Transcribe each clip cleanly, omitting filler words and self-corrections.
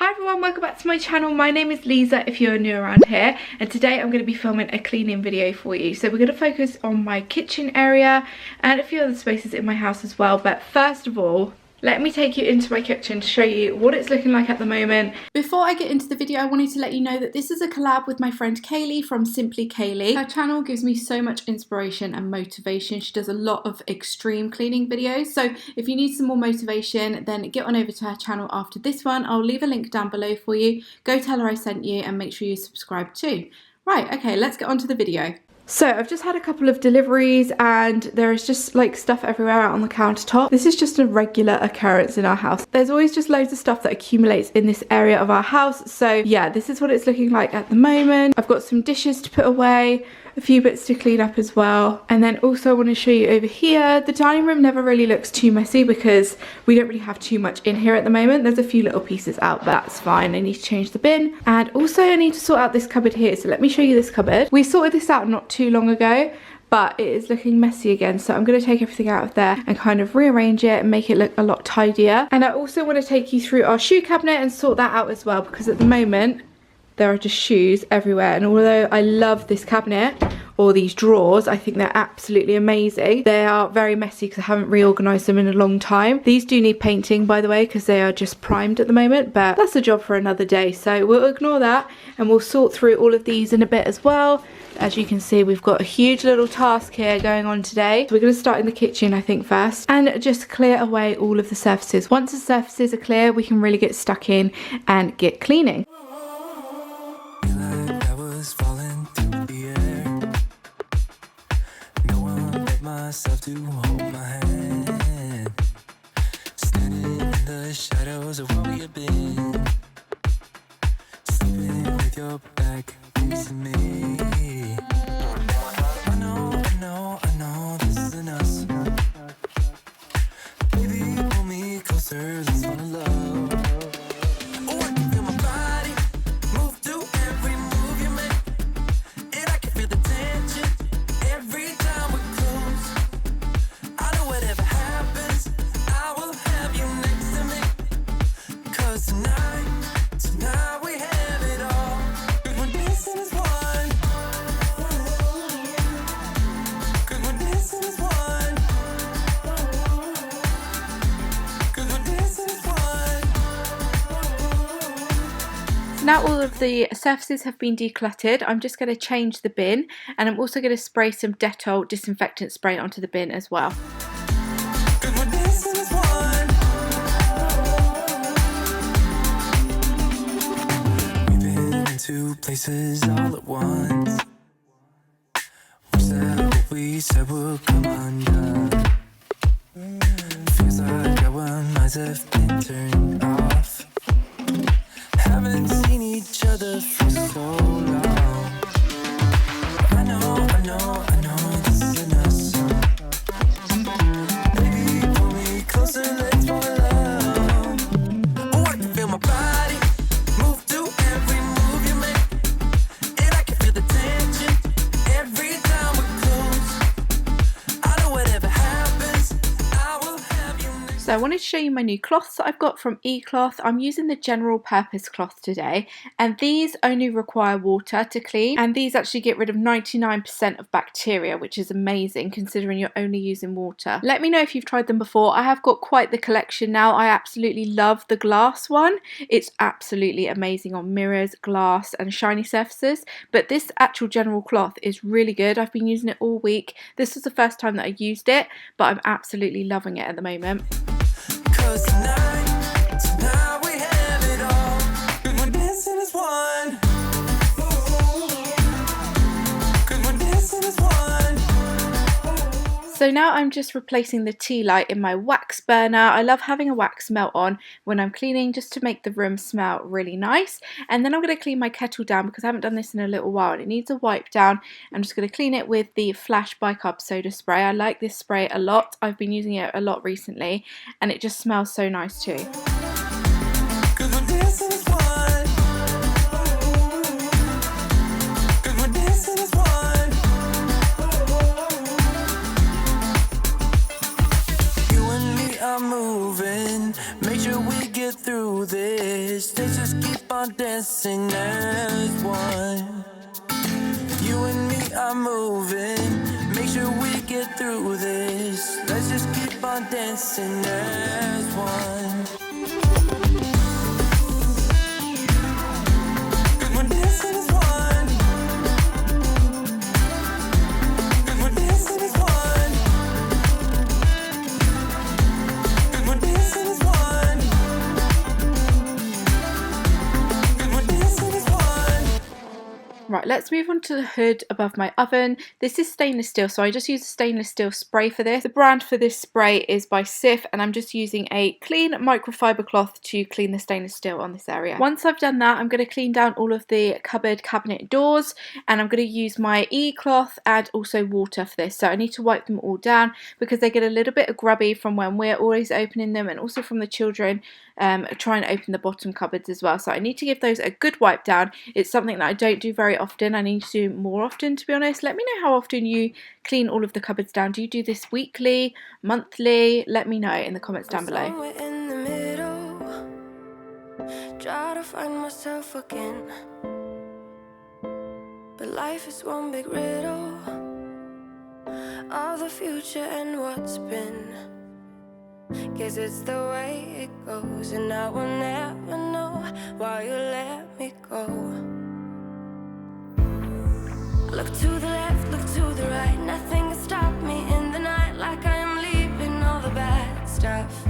Hi everyone, welcome back to my channel. My name is Liza if you're new around here, and today I'm going to be filming a cleaning video for you. So we're going to focus on my kitchen area and a few other spaces in my house as well. But first of all, let me take you into my kitchen to show you what it's looking like at the moment. Before I get into the video, I wanted to let you know that this is a collab with my friend Kaylee from Simply Kaylee. Her channel gives me so much inspiration and motivation. She does a lot of extreme cleaning videos. So if you need some more motivation, then get on over to her channel after this one. I'll leave a link down below for you. Go tell her I sent you and make sure you subscribe too. Right, okay, let's get on to the video. So I've just had a couple of deliveries and there is just like stuff everywhere out on the countertop. This is just a regular occurrence in our house. There's always just loads of stuff that accumulates in this area of our house. So yeah, this is what it's looking like at the moment. I've got some dishes to put away, a few bits to clean up as well. And then also I want to show you over here. The dining room never really looks too messy because we don't really have too much in here at the moment. There's a few little pieces out, but that's fine. I need to change the bin. And also I need to sort out this cupboard here. So let me show you this cupboard. We sorted this out not too long ago, but it is looking messy again. So I'm going to take everything out of there and kind of rearrange it and make it look a lot tidier. And I also want to take you through our shoe cabinet and sort that out as well, because at the moment there are just shoes everywhere, and although I love this cabinet or these drawers, I think they're absolutely amazing, they are very messy because I haven't reorganized them in a long time. These do need painting, by the way, because they are just primed at the moment, but that's a job for another day, so we'll ignore that and we'll sort through all of these in a bit as well. As you can see, we've got a huge little task here going on today. So we're going to start in the kitchen, I think, first, and just clear away all of the surfaces. Once the surfaces are clear, we can really get stuck in and get cleaning. Myself to hold my hand, standing in the shadows of where we have been, sleeping with your back facing me. I know this isn't us. Baby, pull me closer, let's fall in love. Oh, I can feel my body move to every move you make, and I can feel the tension every time we close. I know whatever happens, I will have you next to me. 'Cause tonight we have it all. 'Cause we're dancing as one. 'Cause we're dancing as one. 'Cause we're dancing as one. Now all of the surfaces have been decluttered, I'm just going to change the bin, and I'm also going to spray some Dettol disinfectant spray onto the bin as well. 'Cause we're dancing as one. We've been in two places all at once. Was that what we said would come undone? Feels like our minds have been turned off. Haven't seen each other for so long. I know this isn't us. Baby, pull me closer, let's fall in love. Oh, I can feel my body move to every move you make, and I can feel the tension every time we close. I know whatever happens, I will have you next. So I wanted to show you my new cloths that I've got from eCloth. I'm using the general purpose cloth today, and these only require water to clean, and these actually get rid of 99% of bacteria, which is amazing considering you're only using water. Let me know if you've tried them before. I have got quite the collection now. I absolutely love the glass one. It's absolutely amazing on mirrors, glass and shiny surfaces, but this actual general cloth is really good. I've been using it all week. This was the first time that I used it, but I'm absolutely loving it at the moment. 'Cause tonight we have it all. 'Cause we're dancing as one. 'Cause we're dancing as one. So now I'm just replacing the tea light in my wax burner. I love having a wax melt on when I'm cleaning just to make the room smell really nice. And then I'm going to clean my kettle down because I haven't done this in a little while and it needs a wipe down. I'm just going to clean it with the Flash bicarb soda spray. I like this spray a lot. I've been using it a lot recently and it just smells so nice too. 'Cause we're dancing as one. 'Cause we're dancing as one. You and me are moving. Make sure we get through this. this. Let's just keep on dancing as one. You and me are moving. Make sure we get through this. Let's just keep on dancing as one. We're dancing as one. We're dancing as one. We're dancing as one. We're dancing as one. Right, let's move on to the hood above my oven. This is stainless steel, so I just use a stainless steel spray for this. The brand for this spray is by Sif, and I'm just using a clean microfiber cloth to clean the stainless steel on this area. Once I've done that, I'm going to clean down all of the cupboard cabinet doors, and I'm going to use my e-cloth and also water for this. So I need to wipe them all down because they get a little bit grubby from when we're always opening them, and also from the children trying to open the bottom cupboards as well. So I need to give those a good wipe down. It's something that I don't do very often. I need to do more often, to be honest. Let me know how often you clean all of the cupboards down. Do you do this weekly, monthly? Let me know in the comments down below. Somewhere in the middle, try to find myself again, but life is one big riddle of the future and what's been. Guess it's the way it goes, and I will never know why you let me go. Look to the left, look to the right, nothing can stop me in the night, like I am leaving all the bad stuff.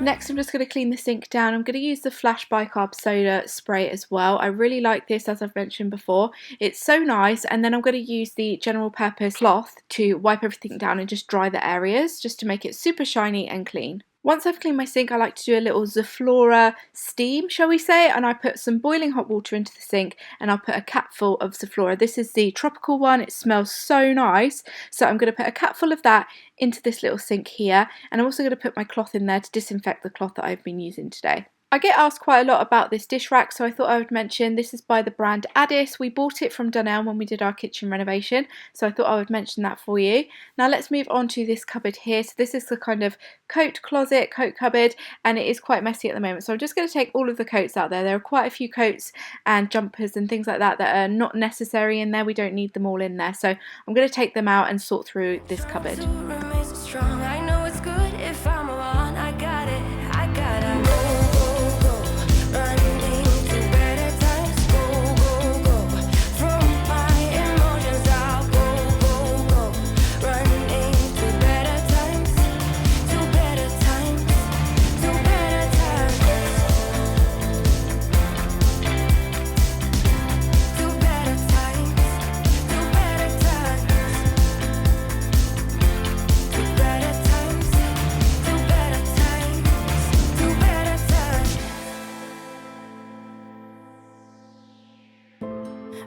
Next, I'm just going to clean the sink down. I'm going to use the Flash bicarb soda spray as well. I really like this, as I've mentioned before. It's so nice. And then I'm going to use the general purpose cloth to wipe everything down and just dry the areas, just to make it super shiny and clean. Once I've cleaned my sink, I like to do a little Zaflora steam, shall we say, and I put some boiling hot water into the sink, and I'll put a capful of Zaflora. This is the tropical one. It smells so nice. So I'm going to put a capful of that into this little sink here, and I'm also going to put my cloth in there to disinfect the cloth that I've been using today. I get asked quite a lot about this dish rack, so I thought I would mention this is by the brand Addis. We bought it from Dunelm when we did our kitchen renovation, so I thought I would mention that for you. Now let's move on to this cupboard here. So this is the kind of coat closet, coat cupboard, and it is quite messy at the moment. So I'm just going to take all of the coats out there. There are quite a few coats and jumpers and things like that that are not necessary in there. We don't need them all in there. So I'm going to take them out and sort through this cupboard. I know it's good if I'm alone. I got it.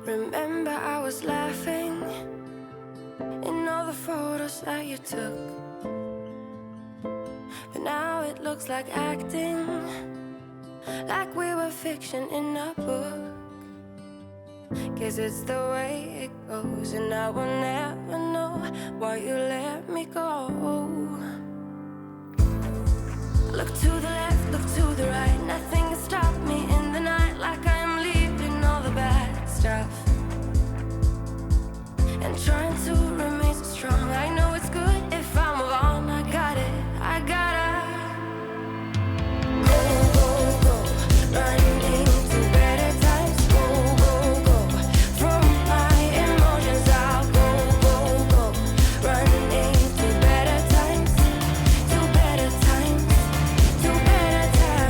Remember I was laughing in all the photos that you took, but now it looks like acting, like we were fiction in a book. Guess it's the way it goes, and I will never know why you let me go. Look to the left, look to the right, nothing can stop me in the night, like I am leaving all the bad stuff and trying to remain so strong. I know it's good if I'm alone. I got it, I gotta go, running to better times. Go, from my emotions I'll go, running to better times, to better times, to better times.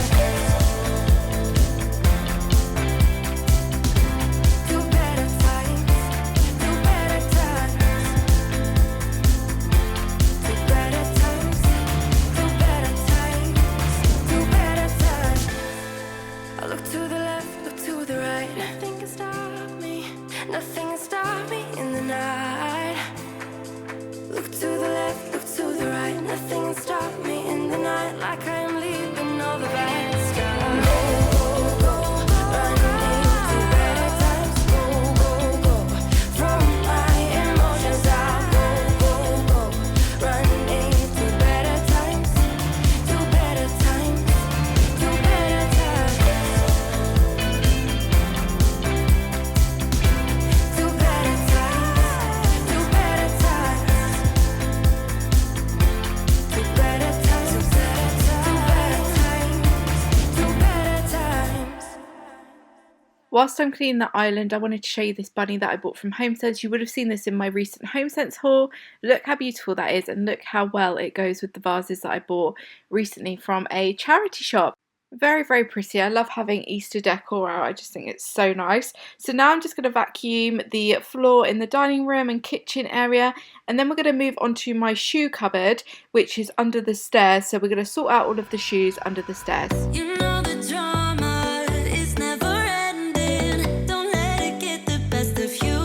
Whilst I'm cleaning the island, I wanted to show you this bunny that I bought from HomeSense. You would have seen this in my recent HomeSense haul. Look how beautiful that is, and look how well it goes with the vases that I bought recently from a charity shop. Very, very pretty. I love having Easter decor out. I just think it's so nice. So now I'm just going to vacuum the floor in the dining room and kitchen area, and then we're going to move on to my shoe cupboard, which is under the stairs. So we're going to sort out all of the shoes under the stairs. You know the drama is never ending. Don't let it get the best of you.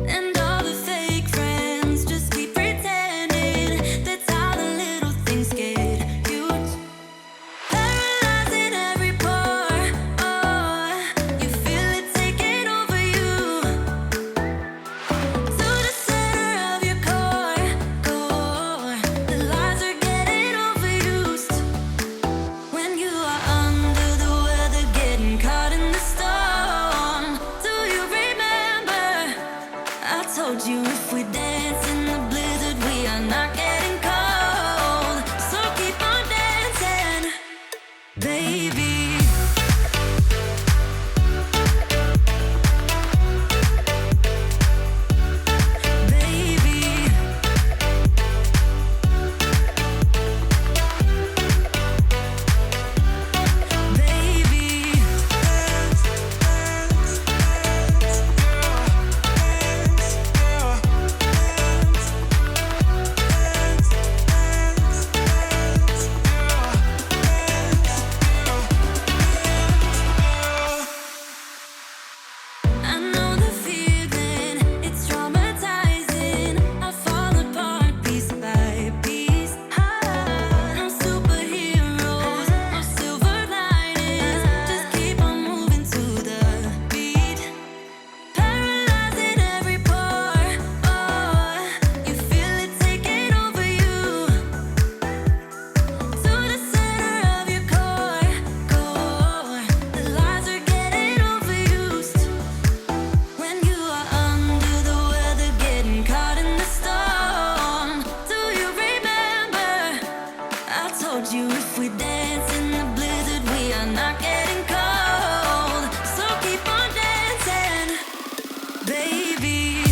And all the fake friends just keep pretending. That's how the little things get huge. Paralyzing every pore. Oh, you feel it taking over you. To the center of your core. The lies are getting overused. When you are under the weather, getting caught in the storm. Do you remember? I told you if we dance in the blizzard, we are not getting cold. So keep on dancing, baby. Baby. Baby. I know the feeling, it's traumatizing. I fall apart piece by piece. No superheroes, no silver linings. Just keep on moving to the beat. Paralyzing every pore. Oh, you feel it taking over you. To the center of your core. The lies are getting overused. When you are under the weather, getting caught in the storm. Do you remember? I told you if we dance in the blizzard, we are not getting cold. So keep on dancing, baby.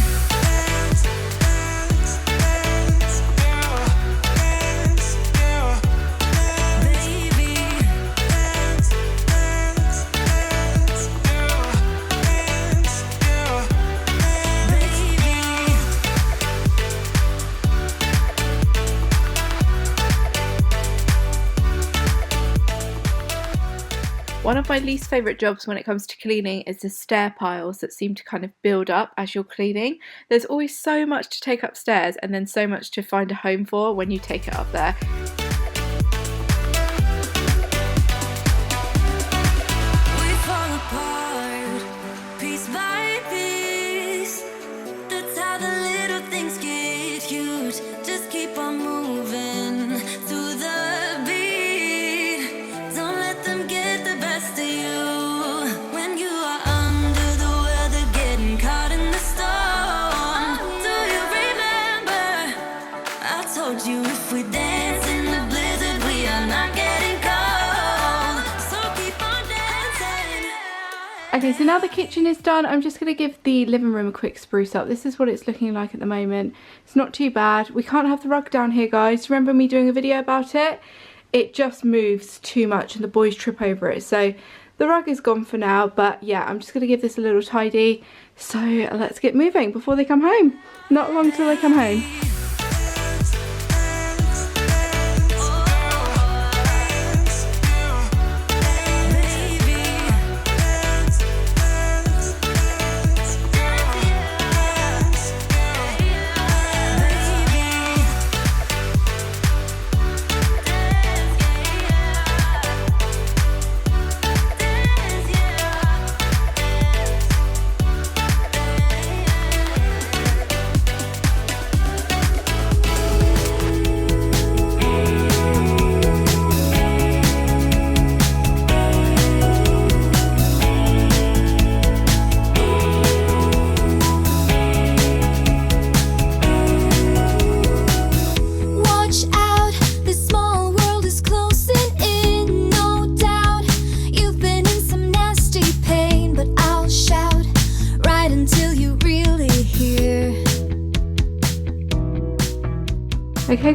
One of my least favourite jobs when it comes to cleaning is the stair piles that seem to kind of build up as you're cleaning. There's always so much to take upstairs and then so much to find a home for when you take it up there. We fall apart, piece by piece. That's how the little things get huge. Just keep on moving to the beat. Don't let them get the best of you. When you are under the weather, getting caught in the storm. Do you remember? I told you if we dance in the blizzard, we are not getting cold. So keep on dancing. Okay, so now the kitchen is done, I'm just going to give the living room a quick spruce up. This is what it's looking like at the moment. It's not too bad. We can't have the rug down here, guys. Remember me doing a video about it? It just moves too much and the boys trip over it. So the rug is gone for now, but yeah, I'm just going to give this a little tidy. So let's get moving before they come home. Not long till they come home.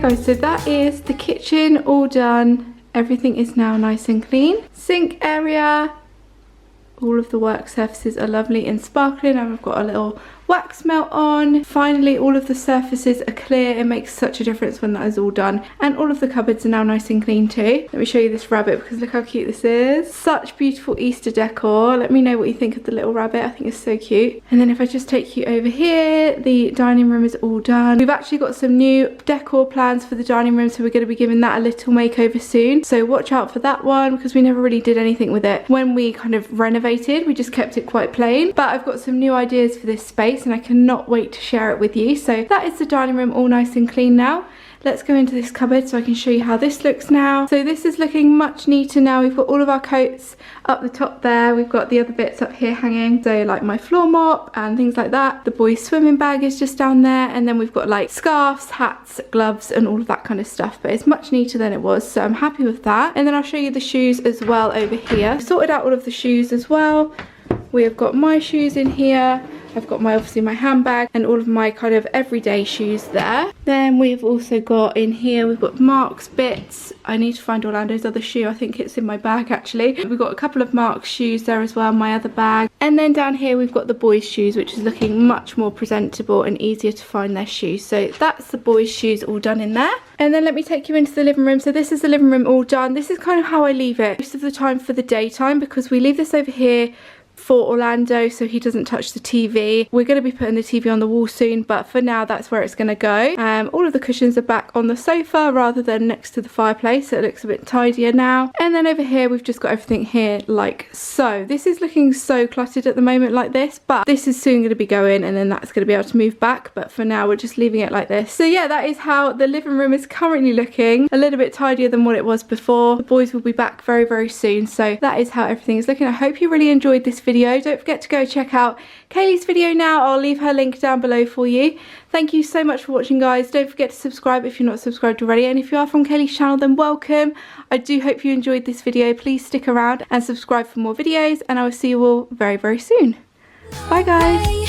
guys, so that is the kitchen all done. Everything is now nice and clean. Sink area, all of the work surfaces are lovely and sparkling, and I've got a little wax melt on. Finally, all of the surfaces are clear. It makes such a difference when that is all done. And all of the cupboards are now nice and clean too. Let me show you this rabbit because look how cute this is. Such beautiful Easter decor. Let me know what you think of the little rabbit. I think it's so cute. And then if I just take you over here, the dining room is all done. We've actually got some new decor plans for the dining room, so we're going to be giving that a little makeover soon. So watch out for that one because we never really did anything with it. When we kind of renovated, we just kept it quite plain. But I've got some new ideas for this space and I cannot wait to share it with you. So that is the dining room all nice and clean now. Let's go into this cupboard so I can show you how this looks now. So this is looking much neater now. We've got all of our coats up the top there. We've got the other bits up here hanging. So like my floor mop and things like that. The boys' swimming bag is just down there. And then we've got like scarves, hats, gloves and all of that kind of stuff. But it's much neater than it was. So I'm happy with that. And then I'll show you the shoes as well over here. I've sorted out all of the shoes as well. We have got my shoes in here. I've got obviously my handbag and all of my kind of everyday shoes there. Then we've also got in here, we've got Mark's bits. I need to find Orlando's other shoe. I think it's in my bag actually. We've got a couple of Mark's shoes there as well, my other bag. And then down here we've got the boys' shoes, which is looking much more presentable and easier to find their shoes. So that's the boys' shoes all done in there. And then let me take you into the living room. So this is the living room all done. This is kind of how I leave it most of the time for the daytime, because we leave this over here for Orlando so he doesn't touch the TV. We're going to be putting the TV on the wall soon, but for now that's where it's going to go. All of the cushions are back on the sofa rather than next to the fireplace, so it looks a bit tidier now. And then over here we've just got everything here like so. This is looking so cluttered at the moment like this, but this is soon going to be going and then that's going to be able to move back, but for now we're just leaving it like this. So yeah, that is how the living room is currently looking. A little bit tidier than what it was before. The boys will be back very, very soon, so that is how everything is looking. I hope you really enjoyed this video. Don't forget to go check out Kaylee's video now. I'll leave her link down below for you. Thank you so much for watching, guys. Don't forget to subscribe if you're not subscribed already, and if you are from Kaylee's channel, then welcome. I do hope you enjoyed this video. Please stick around and subscribe for more videos, and I will see you all very, very soon. Bye guys.